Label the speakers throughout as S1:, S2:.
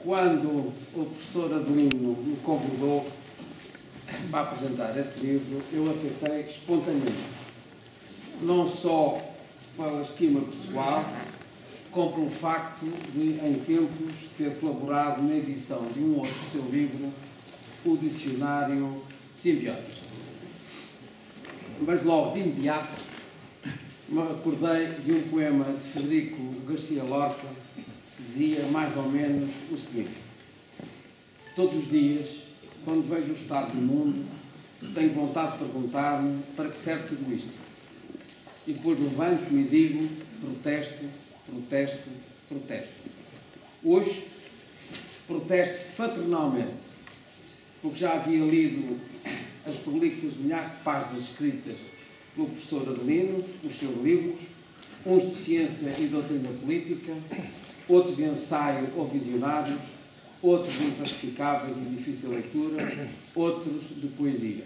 S1: Quando o professor Adelino me convidou para apresentar este livro, eu aceitei espontaneamente. Não só pela estima pessoal, como pelo facto de, em tempos, ter colaborado na edição de um outro seu livro, o Dicionário Simbiótico. Mas logo de imediato me recordei de um poema de Federico Garcia Lorca que dizia mais ou menos o seguinte: todos os dias, quando vejo o estado do mundo, tenho vontade de perguntar-me para que serve tudo isto. E depois levanto-me e digo: protesto, protesto, protesto. Hoje, protesto fraternalmente, porque já havia lido as prolixas milhares de páginas escritas pelo professor Adelino, os seus livros, uns de ciência e doutrina política, outros de ensaio ou visionários, outros de inclassificáveis e de difícil leitura, outros de poesia.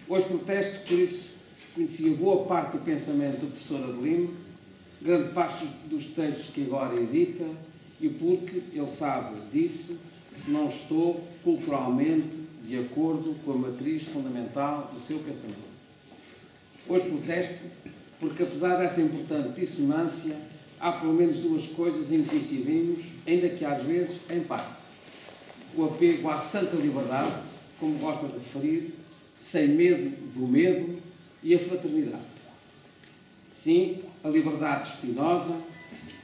S1: Hoje protesto, por isso conhecia boa parte do pensamento do professor Adelino, grande parte dos textos que agora edita, e porque ele sabe disso, não estou culturalmente de acordo com a matriz fundamental do seu pensamento. Hoje protesto porque, apesar dessa importante dissonância, há pelo menos duas coisas em que coincidimos, ainda que às vezes em parte. O apego à santa liberdade, como gosta de referir, sem medo do medo, e a fraternidade. Sim, a liberdade espinosa,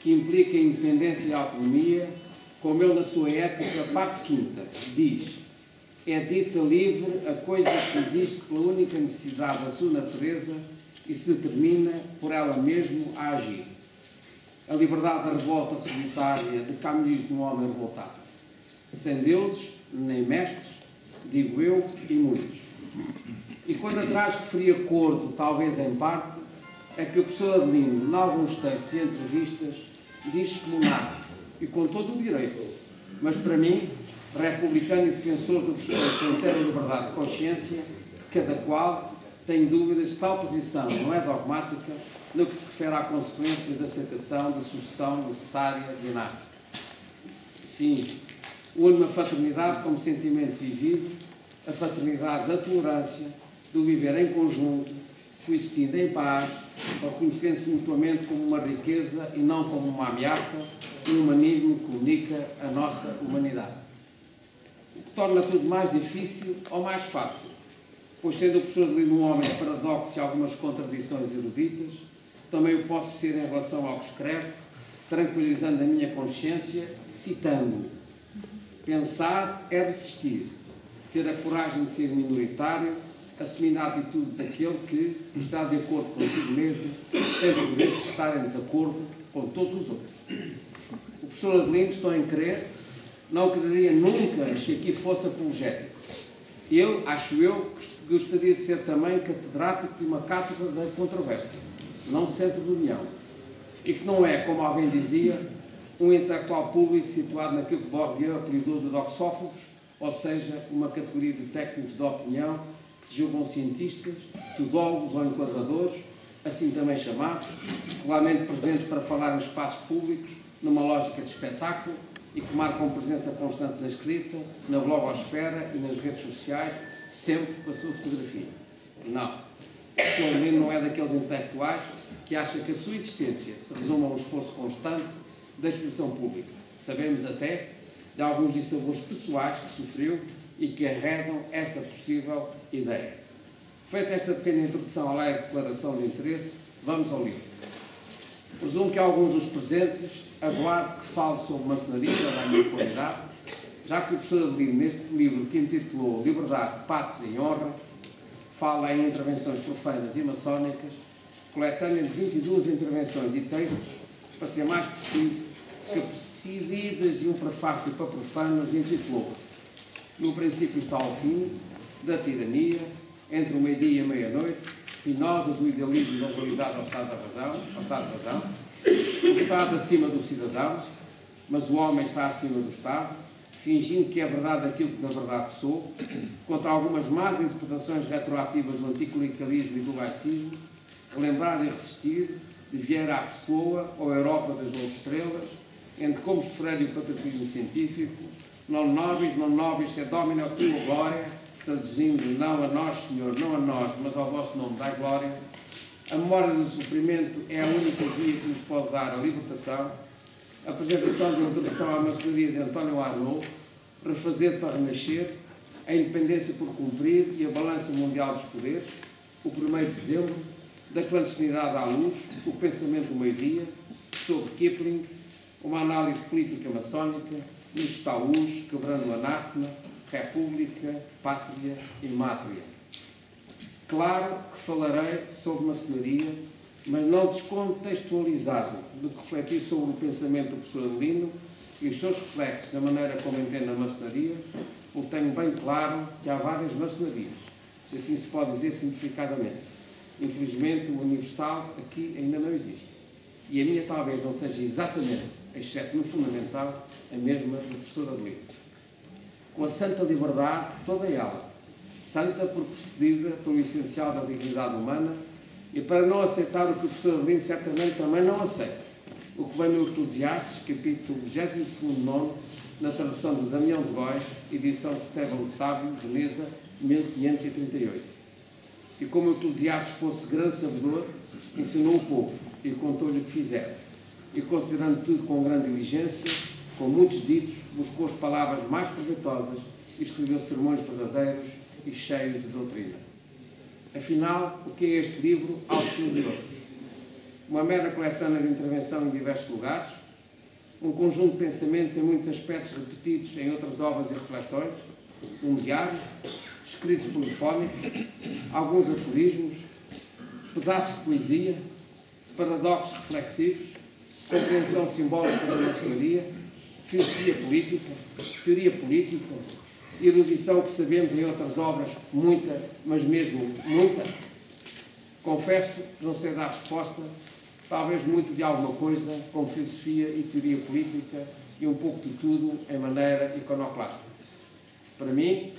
S1: que implica a independência e a autonomia, como ele na sua ética, parte quinta, diz: é dita livre a coisa que existe pela única necessidade da sua natureza e se determina por ela mesmo a agir. A liberdade da revolta solitária de Camões no homem revoltado. Sem deuses, nem mestres, digo eu e muitos. E quando atrás referi acordo, talvez em parte, é que o professor Adelino, em alguns textos e entrevistas, diz-se monárquico, e com todo o direito, mas para mim, republicano e defensor do respeito à inteira liberdade de consciência, cada qual tem dúvidas se tal posição não é dogmática no que se refere à consequência da aceitação da sucessão necessária de anárquica. Sim, une a fraternidade como sentimento vivido, a fraternidade da tolerância, do viver em conjunto, coexistindo em paz, reconhecendo-se mutuamente como uma riqueza e não como uma ameaça, um humanismo que comunica a nossa humanidade. O que torna tudo mais difícil ou mais fácil, pois sendo o professor Adelino um homem de paradoxos e algumas contradições eruditas, também o posso ser em relação ao que escreve, tranquilizando a minha consciência, citando: pensar é resistir, ter a coragem de ser minoritário, assumindo a atitude daquele que está de acordo consigo mesmo, tem o poder de estar em desacordo com todos os outros. O professor Adelino, estou em crer, não quereria nunca que aqui fosse apologético. Ele, acho eu, gostaria de ser também catedrático de uma cátedra da controvérsia, não centro de união. E que não é, como alguém dizia, um intelectual público situado naquilo que Bourdieu apelidou de doxófobos, ou seja, uma categoria de técnicos de opinião que se julgam cientistas, tudólogos ou enquadradores, assim também chamados, regularmente presentes para falar em espaços públicos, numa lógica de espetáculo, e que marcam presença constante na escrita, na blogosfera e nas redes sociais, sempre com a sua fotografia. Não. O Sr. Adelino não é daqueles intelectuais que acha que a sua existência se resume a um esforço constante da exposição pública. Sabemos até de alguns dissabores pessoais que sofreu e que arredam essa possível ideia. Feita esta pequena introdução à lei de declaração de interesse, vamos ao livro. Presumo que alguns dos presentes aguardem que fale sobre maçonaria da minha qualidade, já que o professor Adelino, neste livro que intitulou Liberdade, Pátria e Honra, fala em intervenções profanas e maçónicas, coletânea de 22 intervenções e textos, para ser mais preciso, que precedidas de um prefácio para profanos, intitulou No princípio está ao fim, da tirania, entre o meio-dia e a meia-noite, Spinoza do idealismo e da realidade ao estado de razão, o Estado acima dos cidadãos, mas o homem está acima do Estado, fingindo que é verdade aquilo que na verdade sou, contra algumas más interpretações retroativas do anticlericalismo e do laicismo, relembrar e resistir de Vieira à Pessoa ou Europa das 9 estrelas, entre como Freire e o patriotismo científico, non nobis, sed domine tua glória, traduzindo, não a nós, Senhor, não a nós, mas ao vosso nome dai glória. A memória do sofrimento é a única via que nos pode dar a libertação. A apresentação de introdução à maçonaria de António Arnaud, refazer para renascer, a independência por cumprir e a balança mundial dos poderes, o 1º de dezembro, da clandestinidade à luz, o pensamento do meio-dia, sobre Kipling, uma análise política maçónica, nos taus, quebrando o anátema, república, pátria e mátria. Claro que falarei sobre maçonaria, mas não descontextualizado do que refletir sobre o pensamento do professor Adelino e os seus reflexos na maneira como entende a maçonaria, porque tenho bem claro que há várias maçonarias, se assim se pode dizer simplificadamente. Infelizmente, o universal aqui ainda não existe. E a minha talvez não seja exatamente, exceto no fundamental, a mesma do professor Adelino. Com a santa liberdade, toda ela, santa porque precedida pelo essencial da dignidade humana, e para não aceitar o que o professor Adelino certamente também não aceita, o que vem no Eclesiastes, capítulo 22º, na tradução de Damião de Góis, edição de Estevão de Sábio, Veneza, 1538. E como o Eclesiastes fosse grande sabedor, ensinou o povo e contou-lhe o que fizeram. E considerando tudo com grande diligência, com muitos ditos, buscou as palavras mais proveitosas e escreveu sermões verdadeiros e cheios de doutrina. Afinal, o que é este livro ao estudo de outros? Uma mera coletânea de intervenção em diversos lugares, um conjunto de pensamentos em muitos aspectos repetidos em outras obras e reflexões, um diário, escritos polifónicos, alguns aforismos, pedaços de poesia, paradoxos reflexivos, compreensão simbólica da maçonaria, filosofia política, teoria política, erudição que sabemos em outras obras, muita, mas mesmo muita. Confesso que não sei dar resposta, talvez muito de alguma coisa, como filosofia e teoria política, e um pouco de tudo em maneira iconoclástica. Para mim,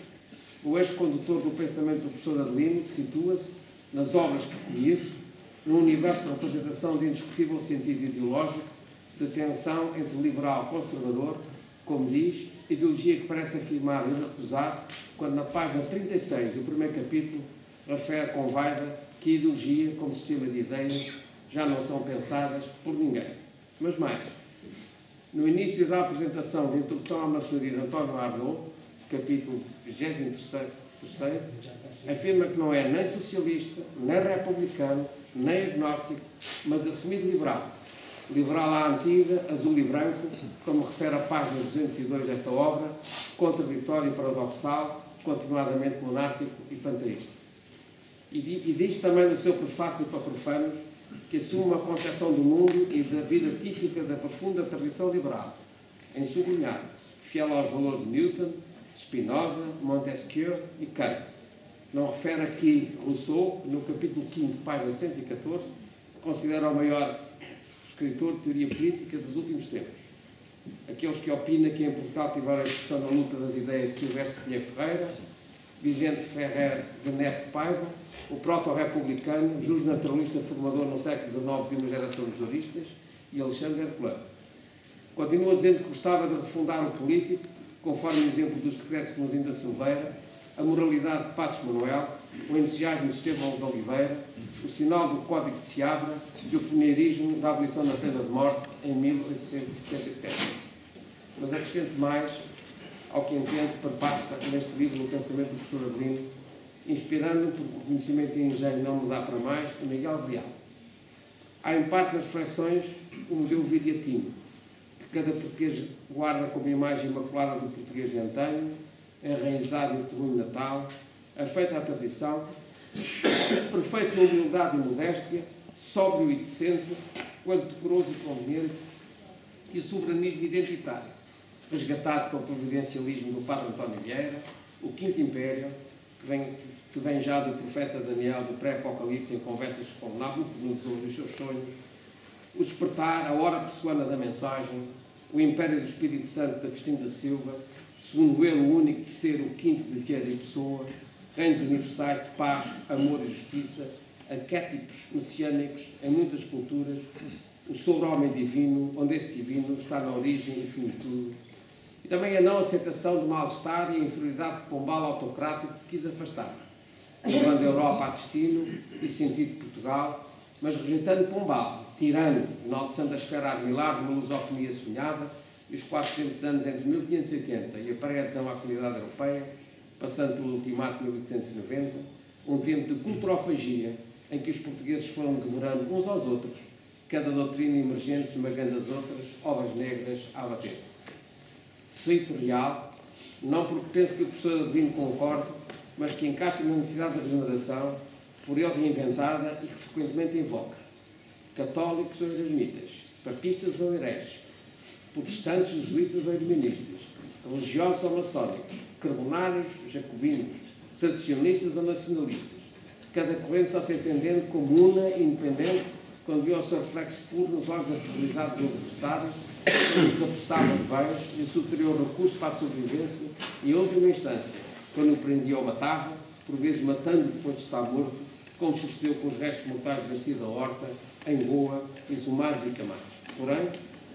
S1: o eixo-condutor do pensamento do professor Adelino situa-se, nas obras que conheço, num universo de representação de indiscutível sentido ideológico, de tensão entre liberal e conservador, como diz, ideologia que parece afirmar e recusar, quando na página 36 do 1º capítulo refere com vaida que a ideologia, como sistema de ideias, já não são pensadas por ninguém. Mas mais, no início da apresentação de introdução à maçonaria de António Arnaud, capítulo 23º, afirma que não é nem socialista, nem republicano, nem agnóstico, mas assumido liberal. Liberal à antiga, azul e branco, como refere a página 202 desta obra, contraditório e paradoxal, continuadamente monárquico e panteísta. E diz também no seu prefácio para profanos que assume uma concepção do mundo e da vida típica da profunda tradição liberal, em sublinhado, fiel aos valores de Newton, Spinoza, Montesquieu e Kant. Não refere aqui Rousseau, no capítulo 5, página 114, considera o maior escritor de teoria política dos últimos tempos. Aqueles que opinam que em Portugal tiveram a expressão na luta das ideias de Silvestre Pinheiro Ferreira, Vicente Ferrer de Neto Paiva, o proto-republicano, justnaturalista formador no século XIX de uma geração de juristas, e Alexandre Herculano. Continua dizendo que gostava de refundar o político, conforme o exemplo dos decretos de Mozinho da Silveira, a moralidade de Passos Manuel, o entusiasmo de Estevão de Oliveira, o sinal do Código de Seabra e o pioneirismo da abolição da pena de morte em 1867. Mas acrescento mais ao que entendo perpassa neste livro o pensamento do professor Adelino, inspirando-me, porque o conhecimento e engenho não me dá para mais, o Miguel Real. Há em parte nas reflexões o modelo viriatino, que cada português guarda como imagem imaculada do português de antanho, enraizado no testemunho natal, afeito à tradição, perfeito na humildade e modéstia, sóbrio e decente, quanto decoroso e conveniente, e o soberanismo identitário, resgatado pelo providencialismo do padre António Vieira, o Quinto Império, que vem já do profeta Daniel, do pré-apocalipse, em conversas com Nabucodonosor dos seus sonhos, o despertar, a hora pessoana da mensagem, o império do Espírito Santo de Agostinho da Silva, segundo ele o único de ser o quinto de Vieira e Pessoa, reinos universais de paz, amor e justiça, arquétipos messiânicos em muitas culturas, o sobre-homem divino, onde esse divino está na origem e fim de tudo, e também a não aceitação do mal-estar e a inferioridade que Pombal autocrático quis afastar, levando a Europa a destino e sentido de Portugal, mas rejeitando Pombal, tirano, enaltecendo a esfera armilar de uma lusofonia sonhada e os 400 anos entre 1580 e a pré-adesão à comunidade europeia, passando pelo ultimato de 1890, um tempo de culturofagia em que os portugueses foram devorando uns aos outros, cada doutrina emergente esmagando as outras, ovas negras a bater. Cito real, não porque penso que o professor Adelino concorde, mas que encaixa na necessidade da regeneração, por ele reinventada e que frequentemente invoca. Católicos ou eremitas, papistas ou hereges, protestantes, jesuítas ou iluministas, religiosos ou maçónicos, carbonários, jacobinos, tradicionalistas ou nacionalistas, cada corrente só se entendendo como una e independente quando viu o seu reflexo puro nos olhos aterrorizados do adversário, quando desapossava de bens e o superior recurso para a sobrevivência e, em última instância, quando o prendia ou matava, por vezes matando depois de estar morto, como sucedeu com os restos mortais de Garcia da Horta, em Goa, exumados e queimados. Porém,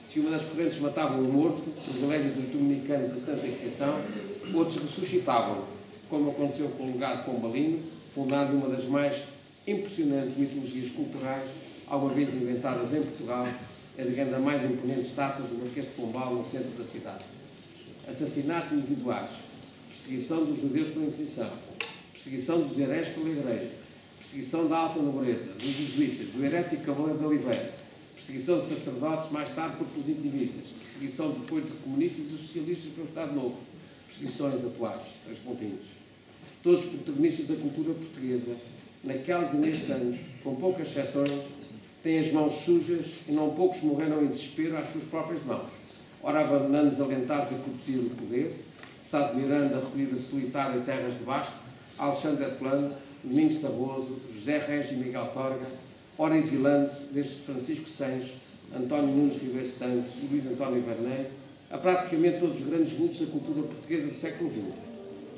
S1: se uma das correntes matava um morto, privilégio dos dominicanos da Santa Inquisição, outros ressuscitavam, como aconteceu com o legado pombalino, fundado uma das mais impressionantes mitologias culturais alguma vez inventadas em Portugal, erguendo a mais imponente estátua do Marquês de Pombal no centro da cidade. Assassinatos individuais, perseguição dos judeus pela Inquisição, perseguição dos hereges pela Igreja, perseguição da alta nobreza, dos jesuítas, do herético Cavaleiro de Oliveira, perseguição de sacerdotes, mais tarde por positivistas, perseguição depois de comunistas e socialistas pelo Estado Novo, perseguições atuais, 3 pontinhos. Todos os protagonistas da cultura portuguesa, naqueles e nestes anos, com poucas exceções, têm as mãos sujas e não poucos morreram em desespero às suas próprias mãos, ora abandonando desalentados a cortesia do poder, Sá de Miranda a recolhida solitária em terras de Basto, Alexandre Herculano, Domingos Taboso, José Régis e Miguel Torga, ora exilando desde Francisco Sanches, António Nunes Ribeiro Santos e Luís António Vernet, a praticamente todos os grandes vultos da cultura portuguesa do século XX,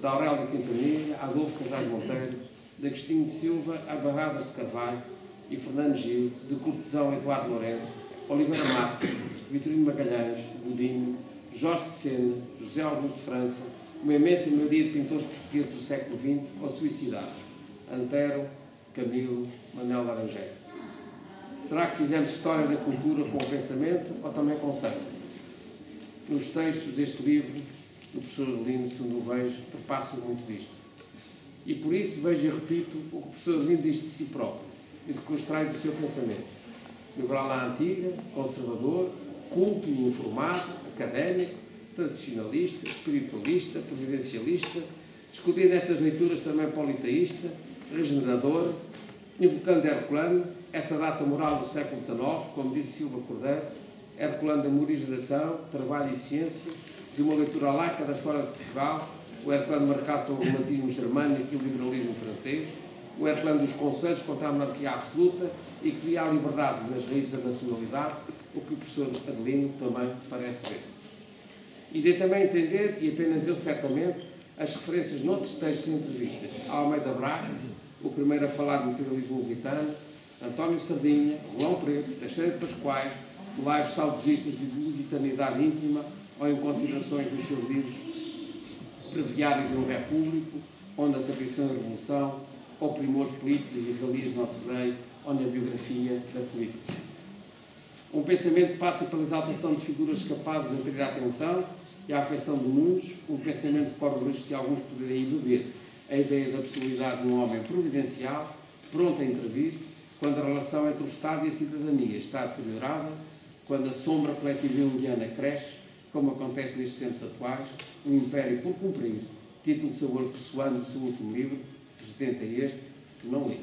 S1: da Aurélia Quintanilha, Adolfo Casais Monteiro, de Agostinho de Silva a Barradas de Carvalho e Fernando Gil, de Cortesão Eduardo Lourenço, Oliveira Marques, Vitorino Magalhães, Godinho, Jorge de Sena, José Augusto de França, uma imensa maioria de pintores portugueses do século XX ou suicidados, Antero, Camilo, Manuel Laranjeira. Será que fizemos história da cultura com o pensamento ou também com o sangue? Nos textos deste livro, do professor Adelino, segundo o vejo, perpassa muito disto. E por isso vejo e repito o que o professor Adelino diz de si próprio e de que extrai do seu pensamento. Liberal à antiga, conservador, culto e informado, académico, tradicionalista, espiritualista, providencialista, escolhendo nestas leituras também politeísta, regenerador, invocando Herculano, essa data moral do século XIX, como disse Silva Cordeiro, Herculano da morigeração, trabalho e ciência, de uma leitura laica da história de Portugal, o Herculano marcado pelo romantismo germânico e o liberalismo francês, o Herculano dos conselhos contra a monarquia absoluta e que via a liberdade nas raízes da nacionalidade, o que o professor Adelino também parece ver. E de também entender, e apenas eu certamente, as referências noutros textos e entrevistas a Almeida Braga, o primeiro a falar do materialismo lusitano, António Sardinha, João Preto, Teixeira de Pascoais, lives saudosistas e de lusitanidade íntima, ou em considerações dos seus livros Breviário de um Repúblico, ou na Tradição e Revolução, ou Primores Políticos e Regalias do Nosso Rei, ou na Biografia da Política. Um pensamento que passa pela exaltação de figuras capazes de atrair a atenção e a afeição de muitos, um pensamento que corre o risco de alguns poderem beber a ideia da possibilidade de um homem providencial, pronto a intervir, quando a relação entre o Estado e a cidadania está deteriorada, quando a sombra coletiva indiana cresce, como acontece nestes tempos atuais, o Império por cumprir, título de sabor pessoando do seu último livro, Presidente é este, que não li.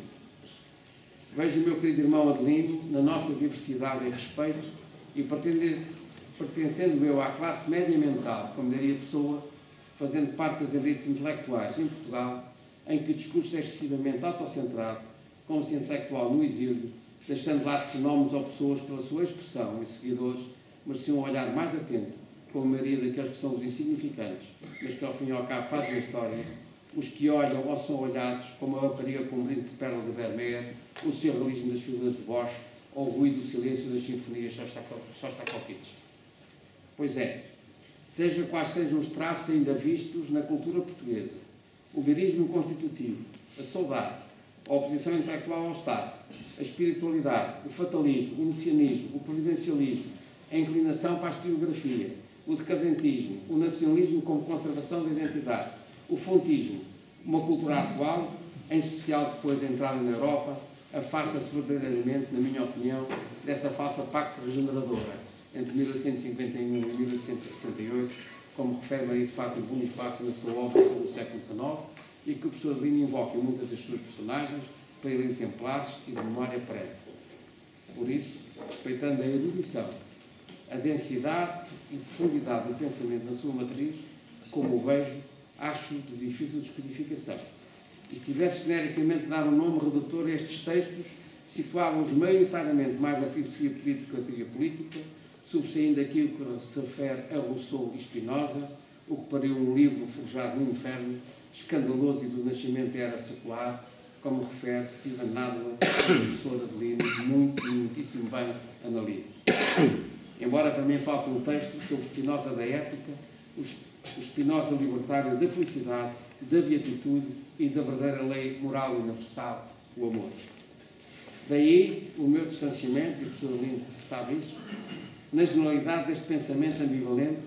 S1: Vejo o meu querido irmão Adelino na nossa diversidade e respeito e pertencendo eu à classe média mental, como diria a pessoa, fazendo parte das elites intelectuais em Portugal, em que o discurso é excessivamente autocentrado, como se intelectual no exílio, deixando de lado fenómenos ou pessoas pela sua expressão e seguidores, mereciam um olhar mais atento, como a maioria daqueles que são os insignificantes, mas que ao fim e ao cabo fazem a história, os que olham ou são olhados, como a rapariga com um brinco de pérola de Vermeer, o surrealismo das figuras de Bosch, ao ruído do silêncio das sinfonias Shostakovich. Pois é, seja quais sejam os traços ainda vistos na cultura portuguesa, o lirismo constitutivo, a saudade, a oposição intelectual ao Estado, a espiritualidade, o fatalismo, o messianismo, o providencialismo, a inclinação para a historiografia, o decadentismo, o nacionalismo como conservação da identidade, o fontismo, uma cultura atual, em especial depois da entrada na Europa, afasta-se verdadeiramente, na minha opinião, dessa falsa pax regeneradora entre 1851 e 1868, como refere Maria de Fátima Bonifácio na sua obra sobre o século XIX, e que o professor Lino invoca em muitas das suas personagens para ir exemplares e de memória prévia. Por isso, respeitando a erudição, a densidade e profundidade do pensamento na sua matriz, como o vejo, acho de difícil descodificação. E se tivesse genericamente dado um nome redutor a estes textos, situavam-os maioritariamente mais na filosofia política ou teoria política, sobressaindo aquilo que se refere a Rousseau e Spinoza, o que pariu um livro forjado no inferno, escandaloso e do nascimento da era secular, como refere Stephen Nadler, professor Adelino, muitíssimo bem analisa. Embora também falte um texto sobre Spinoza da ética, o Spinoza libertário da felicidade, da beatitude e da verdadeira lei moral universal, o amor. Daí o meu distanciamento, e o professor Adelino sabe isso, na generalidade deste pensamento ambivalente,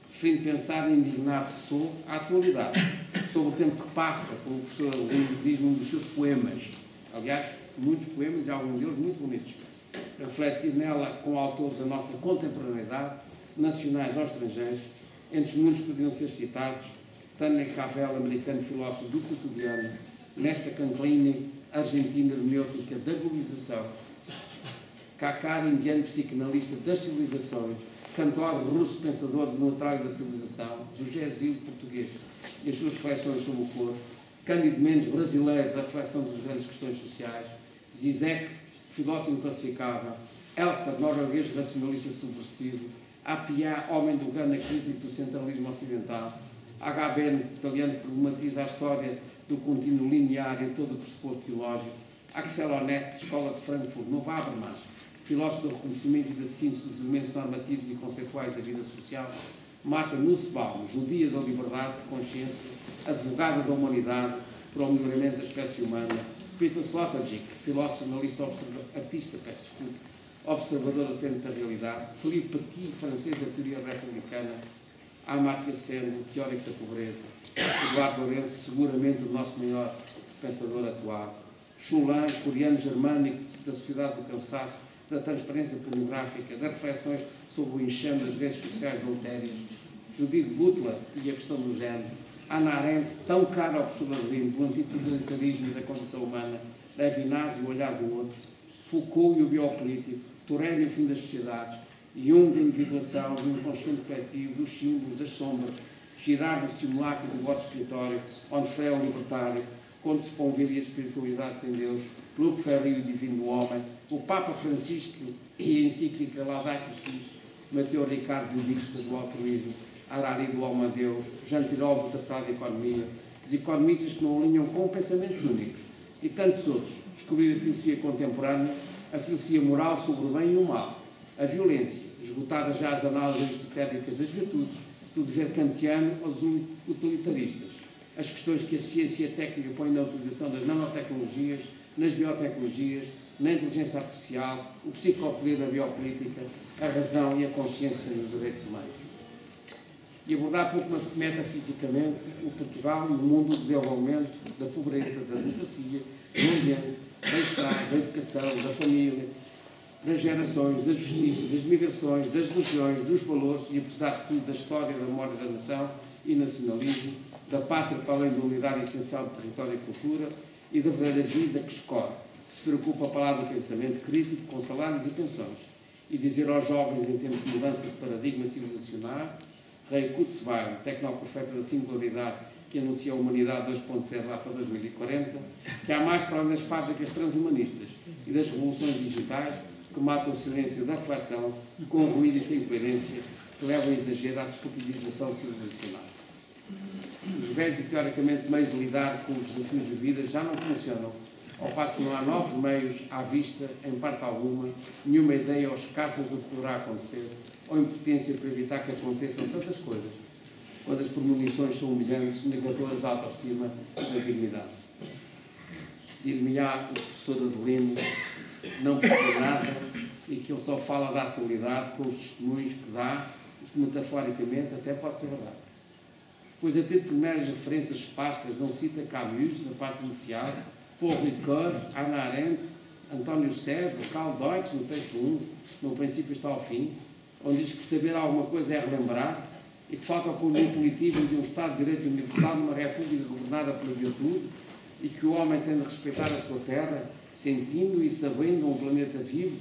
S1: preferindo pensar indignado que sou, à atualidade, sobre o tempo que passa, como o professor Adelino diz num dos seus poemas, aliás, muitos poemas e alguns deles muito bonitos, refletir nela com autores da nossa contemporaneidade, nacionais ou estrangeiros, entre os muitos que podiam ser citados, Stanley Cavell, americano filósofo do cotidiano, Nesta Canclini, argentina hermenêutica da globalização, Kakar, indiano psicanalista das civilizações, Cantor russo, pensador do neutral da civilização, José Zil, português, e as suas reflexões sobre o corpo, Cândido Mendes, brasileiro, da reflexão das grandes questões sociais, Zizek, filósofo inclassificável, Elster, norueguês, racionalista subversivo, Appiah, homem do Ghana, crítico do centralismo ocidental, H.B., italiano, que problematiza a história do contínuo linear em todo o pressuposto teológico, Axel Honneth, Escola de Frankfurt, Novo Habermas, filósofo do reconhecimento e da síntese dos elementos normativos e conceituais da vida social, Marta Nussbaum, judia da liberdade de consciência, advogada da humanidade para o melhoramento da espécie humana, Peter Sloterdijk, filósofo, jornalista, artista, observador atento da realidade, Philippe Petit, francês da teoria republicana, Amartya Sen, teórico da pobreza, Eduardo Lourenço, seguramente o nosso maior pensador atual, Shulan, coreano germânico da sociedade do cansaço, da transparência pornográfica, das reflexões sobre o enxame das redes sociais adultérias, Judith Butler e a questão do género, Hannah Arendt, tão cara ao professor Adelino, do antitotalitarismo e da condição humana, Levinas e o olhar do outro, Foucault e o biopolítico, Turenne e o fim das sociedades, Jung e a individuação, do inconsciente coletivo, dos símbolos, das sombras, Girard o simulacro do vosso escritório, Onfray o libertário, quando se convive a espiritualidade sem Deus, Luke Ferry o divino do homem, o Papa Francisco e a encíclica Laudato Si, Mateo Ricardo budista do altruísmo, Harari do alma a Deus, Jean Tirole do Tratado de Economia, os economistas que não alinham com pensamentos únicos, e tantos outros, descobrir a filosofia contemporânea, a filosofia moral sobre o bem e o mal, a violência, esgotadas já as análises aristotélicas das virtudes, do dever kantiano aos utilitaristas, as questões que a ciência e a técnica põem na utilização das nanotecnologias, nas biotecnologias, na inteligência artificial, o psicopoder da biopolítica, a razão e a consciência nos direitos humanos. E abordar pouco metafisicamente o Portugal e o mundo do desenvolvimento, da pobreza, da democracia, do ambiente, da estrada, da educação, da família, das gerações, da justiça, das migrações, das religiões, dos valores e, apesar de tudo, da história, da memória da nação e nacionalismo, da pátria para além da unidade essencial de território e cultura e da verdadeira vida que escorre, que se preocupa a palavra do pensamento crítico com salários e pensões, e dizer aos jovens em tempos de mudança de paradigma civilizacional, Ray Kurzweil, tecnoprofeta da singularidade que anuncia a humanidade 2.0 lá para 2040, que há mais para além das fábricas transhumanistas e das revoluções digitais que matam o silêncio da reflexão com ruído e sem coerência que levam a exagero à desculpização civilizacional. Os velhos e teoricamente meios de lidar com os desafios de vida já não funcionam ao passo que não há novos meios à vista, em parte alguma, nenhuma ideia ou escassas do que poderá acontecer, ou impotência para evitar que aconteçam tantas coisas, quando as premonições são humilhantes, negadoras da autoestima e da dignidade. Dir-me-á o professor Adelino não percebe nada e que ele só fala da atualidade com os testemunhos que dá e que, metaforicamente, até pode ser verdade. Pois, a ter primeiras referências esparsas, não cita Camus, na parte inicial, Paul Ricoeur, Hannah Arendt, António Sérgio, Karl Deutsch, no texto 1, no princípio está ao fim, onde diz que saber alguma coisa é relembrar e que falta o conjunto político de um Estado de Direito Universal numa república governada pela virtude e que o homem tem de respeitar a sua terra, sentindo e sabendo um planeta vivo,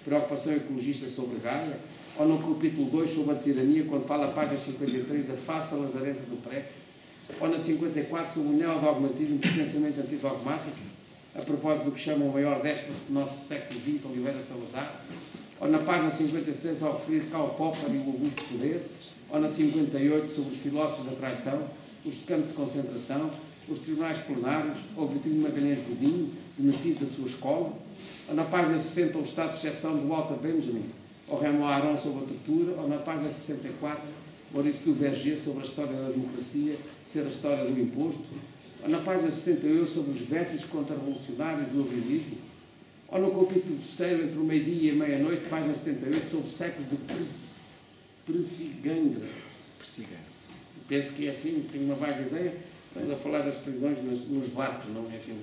S1: preocupação ecologista sobre Gaia, ou no capítulo 2 sobre a tirania, quando fala a página 53 da face lazarenta do treco, ou na 54 sobre o neodogmatismo de pensamento antidogmático, a propósito do que chama o maior déspota do nosso século XX, Oliveira Salazar, ou na página 56 ao referir Karl Popper e o Augusto Poder, ou na 58 sobre os filósofos da traição, os campos de concentração, os tribunais plenários, ou Vitorino Magalhães Godinho, demitido da sua escola, ou na página 60 o estado de exceção de Walter Benjamin, ou Raymond Aron sobre a tortura, ou na página 64 Maurice Duverger sobre a história da democracia ser a história do imposto, ou na página 68 sobre os vértices contra-revolucionários do abilismo, ou no capítulo 3 entre o meio-dia e a meia-noite, página 78, sobre séculos de Pressigandra. Penso que é assim, tenho uma vaga ideia. Estamos a falar das prisões nos barcos, não é? Enfim,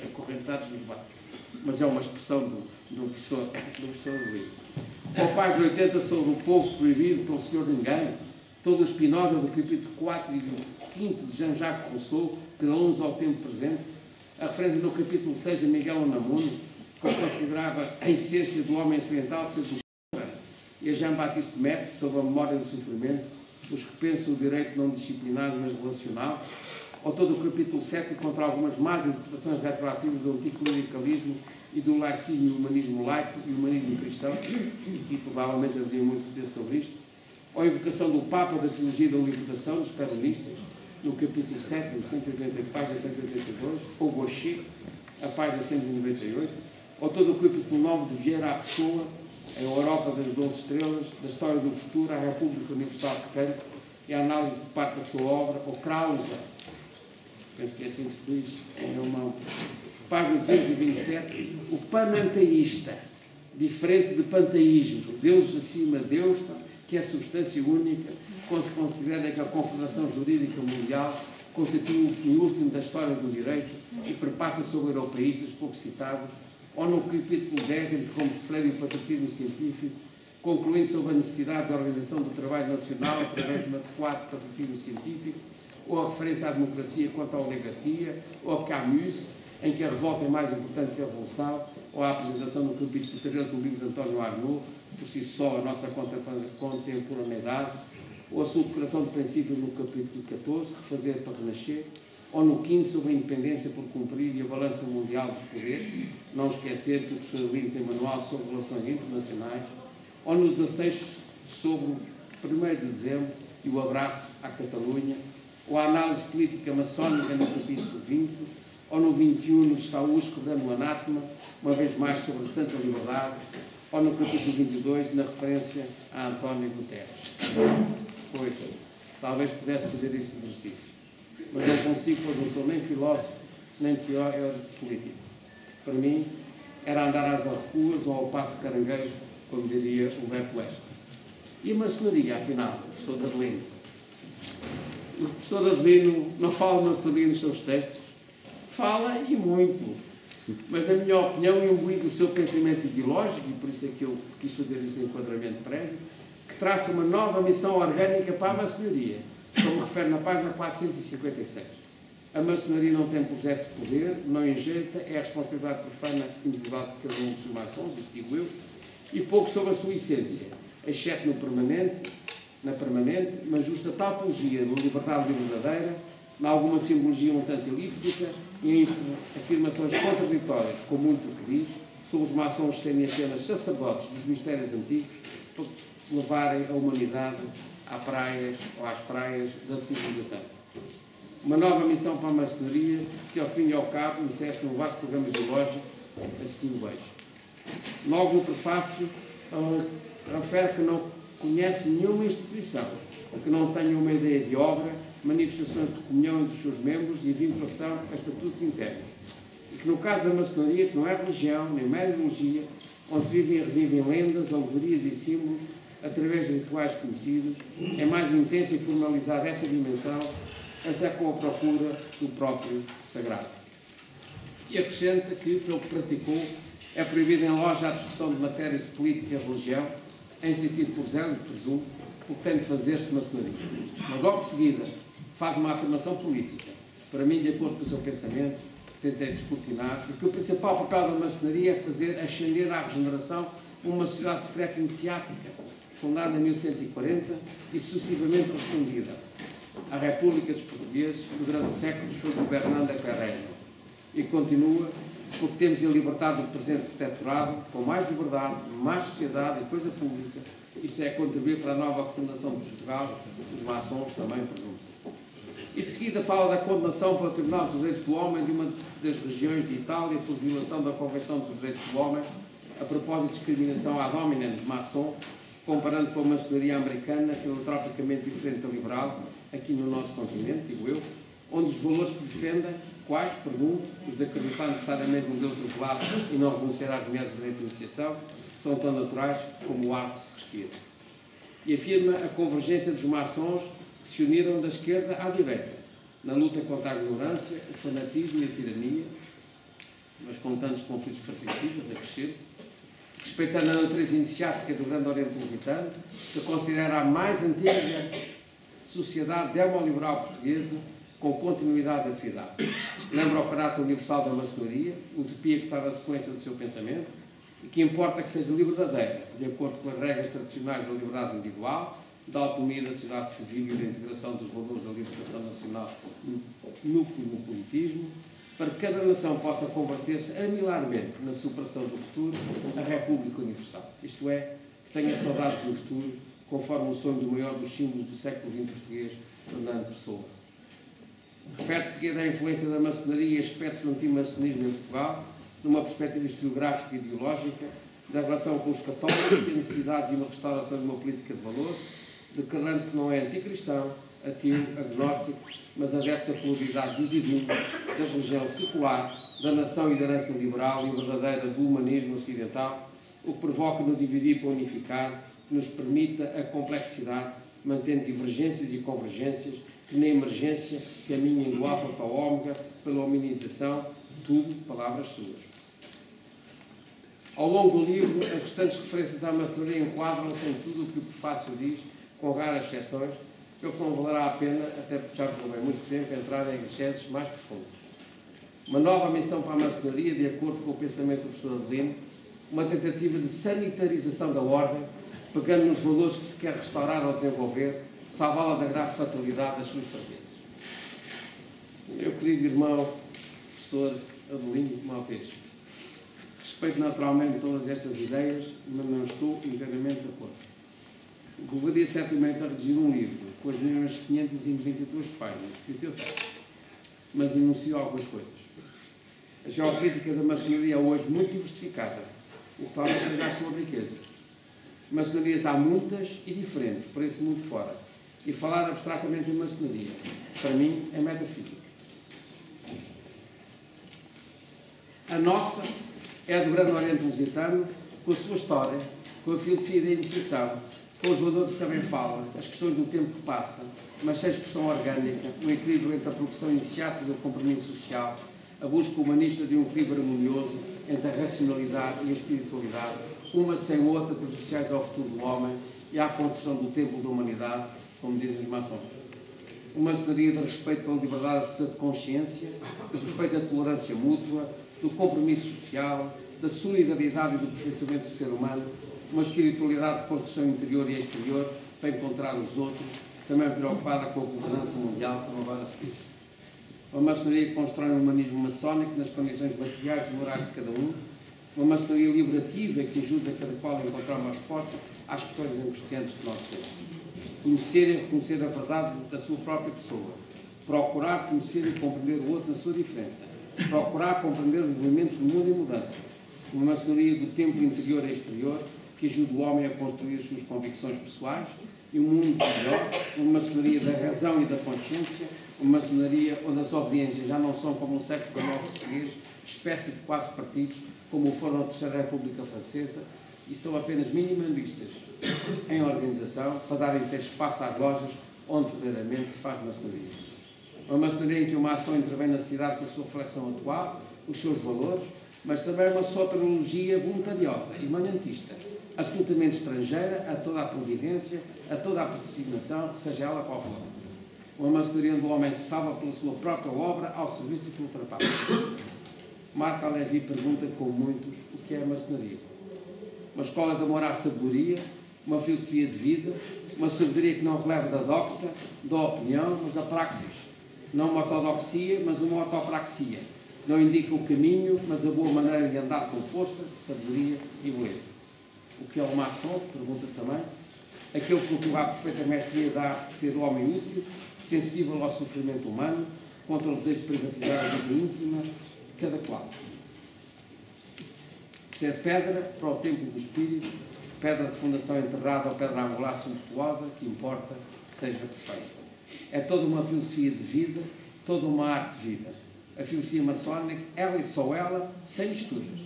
S1: acorrentados nos barcos. Mas é uma expressão do professor Luís. Ou página 80 sobre o povo proibido pelo Senhor Ninguém. Todo o Spinoza do capítulo 4 e 5 de Jean-Jacques Rousseau, que dão luz ao tempo presente. A referência no capítulo 6 de Miguel Unamuno, que considerava a essência do homem ocidental ser do e a Jean-Baptiste Metz sobre a memória do sofrimento, os que pensam o direito não disciplinado mas relacional, ou todo o capítulo 7 contra algumas más interpretações retroativas do anticlericalismo e do laicismo e o humanismo laico e o humanismo cristão, e provavelmente haveria muito a dizer sobre isto, ou a invocação do Papa da Teologia da Libertação dos Peronistas, no capítulo 7, 180, página 182, ou Gaucher, a página 198, ou todo o capítulo 9 de Vieira à Pessoa, a Europa das 12 Estrelas, da História do Futuro, a República Universal de Kant e a análise de parte da sua obra, ou Krause, penso que é assim que se diz, em alemão. Página 227, o pananteísta, diferente de panteísmo, Deus acima de Deus, que é substância única, quando se considera que a Confederação Jurídica Mundial constitui o fim último da história do direito e perpassa sobre europeístas pouco citados, ou no capítulo 10, entre como Freire e o patriotismo científico, concluindo sobre a necessidade da organização do trabalho nacional através de um adequado patriotismo científico, ou a referência à democracia quanto à oligarquia, ou a Camus, em que a revolta é mais importante que a revolução, ou a apresentação no capítulo 13 do livro de António Arnaud, por si só a nossa contemporaneidade, ou a sua declaração de princípios no capítulo 14, refazer para renascer, ou no 15 sobre a independência por cumprir e a balança mundial dos poderes, não esquecer que o professor Lino tem manual sobre relações internacionais, ou no 16 sobre o 1º de dezembro e o abraço à Catalunha, ou a análise política maçónica no capítulo 20, ou no 21 nos Taús quebrando o anátema, uma vez mais sobre a Santa Liberdade, ou no capítulo 22 na referência a António Guterres. Pois, talvez pudesse fazer esse exercício, mas não consigo, pois não sou nem filósofo, nem teórico político. Para mim, era andar às arruas ou ao passo caranguejo, como diria o Humberto Eco. E a maçonaria, afinal, o professor Adelino? O professor Adelino não fala de maçonaria nos seus textos? Fala e muito, mas, na minha opinião, imbuído o seu pensamento ideológico, e por isso é que eu quis fazer este enquadramento prévio, que traça uma nova missão orgânica para a maçonaria, como refere na página 456. A maçonaria não tem projetos de poder, não enjeita, é a responsabilidade profana individual de cada um dos maçons, isto digo eu, e pouco sobre a sua essência, exceto na permanente, mas justa tautologia da liberdade verdadeira, em alguma simbologia um tanto elíptica e em afirmações contraditórias, com muito o que diz, sobre os maçons serem apenas sacerdotes dos mistérios antigos, para levarem a humanidade às praias da civilização.
S2: Uma nova missão para a maçonaria, que ao fim e ao cabo insere-se num vasto programa ideológico, assim o vejo. Logo no prefácio, refere que não conhece nenhuma instituição que não tenha uma ideia de obra, manifestações de comunhão entre os seus membros e vinculação a estatutos internos. E que no caso da maçonaria, que não é religião, nem mera ideologia, onde se vivem e revivem lendas, alegorias e símbolos, através de rituais conhecidos, é mais intensa e formalizada essa dimensão, até com a procura do próprio sagrado. E acrescenta que, pelo que praticou, é proibida em loja a discussão de matérias de política e religião, em sentido por zelo, presumo, o que tem de fazer-se maçonaria. Mas logo de seguida faz uma afirmação política, para mim de acordo com o seu pensamento, que tentei descortinar, de que o principal papel da maçonaria é fazer ascender à regeneração uma sociedade secreta iniciática, fundada em 1140 e sucessivamente respondida à República dos Portugueses, que durante séculos foi governando a Carreira. E continua, porque temos de libertar do presente protetorado, com mais liberdade, mais sociedade e coisa pública, isto é, contribuir para a nova refundação de Portugal, os maçons também, presumo. E de seguida fala da condenação pelo Tribunal dos Direitos do Homem de uma das regiões de Itália por violação da Convenção dos Direitos do Homem, a propósito de discriminação ad hominem de maçom, comparando com a maçonaria americana, filantropicamente diferente da liberal, aqui no nosso continente, digo eu, onde os valores que defendem, quais, pergunto, os de acreditar necessariamente no Deus revelado e não reconhecer às mulheres o direito de iniciação, são tão naturais como o ar que se respira. E afirma a convergência dos maçons que se uniram da esquerda à direita, na luta contra a ignorância, o fanatismo e a tirania, mas com tantos conflitos fratricidas a crescer, respeitando a natureza iniciática do Grande Oriente Lusitano, que considera a mais antiga sociedade demoliberal portuguesa com continuidade de atividade. Lembra o caráter universal da maçonaria, utopia que está na sequência do seu pensamento, e que importa que seja verdadeira, de acordo com as regras tradicionais da liberdade individual, da autonomia da sociedade civil e da integração dos valores da libertação nacional no cosmopolitismo, para que cada nação possa converter-se amilarmente na superação do futuro, a República Universal. Isto é, tenha saudades do futuro, conforme o sonho do maior dos símbolos do século XX português, Fernando Pessoa. Refere-se seguida à influência da maçonaria e aspectos do antimaçonismo em Portugal, numa perspectiva historiográfica e ideológica, da relação com os católicos e a necessidade de uma restauração de uma política de valores, declarando que não é anticristão, ateu, agnóstico, mas adepto da pluralidade do divino, da religião secular, da nação e da herança liberal e verdadeira do humanismo ocidental, o que provoca no dividir para unificar, que nos permita a complexidade, mantendo divergências e convergências, que na emergência caminhem do alfa para o ômega, pela hominização, tudo palavras suas. Ao longo do livro, as restantes referências à maçonaria enquadram-se em tudo o que o prefácio diz, com raras exceções, pelo que não valerá a pena, até porque já levei muito tempo, entrar em excesos mais profundos. Uma nova missão para a maçonaria, de acordo com o pensamento do professor Adelino, uma tentativa de sanitarização da ordem, pegando nos valores que se quer restaurar ou desenvolver, salvá-la da grave fatalidade das suas fraquezas. Meu querido irmão, professor Adelino Maltês, respeito naturalmente todas estas ideias, mas não estou inteiramente de acordo. Gostaria certamente a redigir um livro com as mesmas 522 páginas que eu tenho, mas enuncio algumas coisas. A geopolítica da maçonaria é hoje muito diversificada, o que talvez seja a sua riqueza. Maçonarias há muitas e diferentes por esse mundo fora, e falar abstratamente de maçonaria, para mim, é metafísica. A nossa é a do Grande Oriente Lusitano, com a sua história, com a filosofia da iniciação, com os valores que também fala, as questões do tempo que passa, mas sem expressão orgânica, o equilíbrio entre a progressão iniciática e o compromisso social, a busca humanista de um equilíbrio harmonioso entre a racionalidade e a espiritualidade, uma sem outra, prejudiciais ao futuro do homem e à construção do templo da humanidade, como dizem os maçons. Uma maçonaria de respeito pela liberdade de consciência, de perfeita tolerância mútua, do compromisso social, da solidariedade e do aperfeiçoamento do ser humano, uma espiritualidade de construção interior e exterior para encontrar os outros, também preocupada com a governança mundial, como agora se diz. Uma maçonaria que constrói um humanismo maçónico nas condições materiais e morais de cada um, uma maçonaria liberativa que ajuda cada qual a encontrar uma resposta às questões angustiantes do nosso tempo. Conhecer e reconhecer a verdade da sua própria pessoa,
S1: procurar conhecer e compreender o outro na sua diferença, procurar compreender os movimentos do mundo em mudança, uma maçonaria do tempo interior e exterior que ajuda o homem a construir as suas convicções pessoais e um mundo melhor, uma maçonaria da razão e da consciência, uma maçonaria onde as obediências já não são como no século XIX português, espécie de quase partidos, como foram na Terceira República Francesa, e são apenas minimalistas em organização para darem ter espaço às lojas onde verdadeiramente se faz maçonaria. Uma maçonaria em que uma ação intervém na sociedade com a sua reflexão atual, os seus valores, mas também uma soteriologia voluntariosa, imanentista, absolutamente estrangeira a toda a providência, a toda a predestinação, seja ela qual for. Uma maçonaria onde o homem se salva pela sua própria obra ao serviço do que ultrapassa. Marco Aurélio pergunta, com muitos, o que é a maçonaria. Uma escola de amor à sabedoria, uma filosofia de vida, uma sabedoria que não releva da doxa, da opinião, mas da praxis. Não uma ortodoxia, mas uma ortopraxia. Não indica o caminho, mas a boa maneira de andar com força, sabedoria e beleza. O que é o maçom? Pergunta também. Aquele que cultiva perfeitamente a da arte de ser homem útil, sensível ao sofrimento humano, contra o desejo de privatizar a vida íntima de cada qual. Ser pedra para o templo do espírito, pedra de fundação enterrada ou pedra angular suntuosa, que importa seja perfeita. É toda uma filosofia de vida, toda uma arte de vida. A filosofia maçónica, ela e só ela, sem misturas.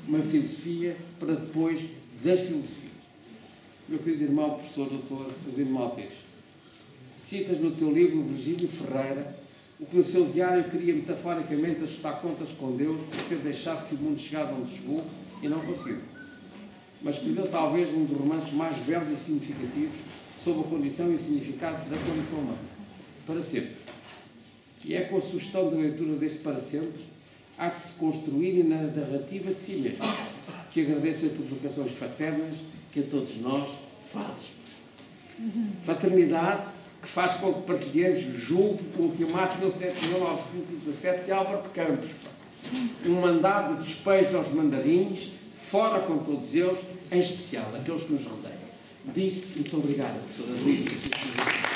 S1: Uma filosofia para depois das filosofias. Meu querido irmão, professor, doutor Adelino Maltês, citas no teu livro Virgílio Ferreira o que no seu diário queria metaforicamente ajustar contas com Deus por ter deixado que o mundo chegasse onde chegou e não conseguiu. Mas escreveu talvez um dos romances mais belos e significativos sobre a condição e o significado da condição humana. Para sempre. E é com a sugestão da leitura deste para sempre há de se construir na narrativa de si mesmo, que agradeço as provocações fraternas que a todos nós fazes. Fraternidade que faz com que partilhemos o julgo do ultimato de 1917 de Álvaro de Campos. Um mandado de despejo aos mandarins, fora com todos eles, em especial aqueles que nos rodeiam. Disse, muito obrigado, professora Adelino.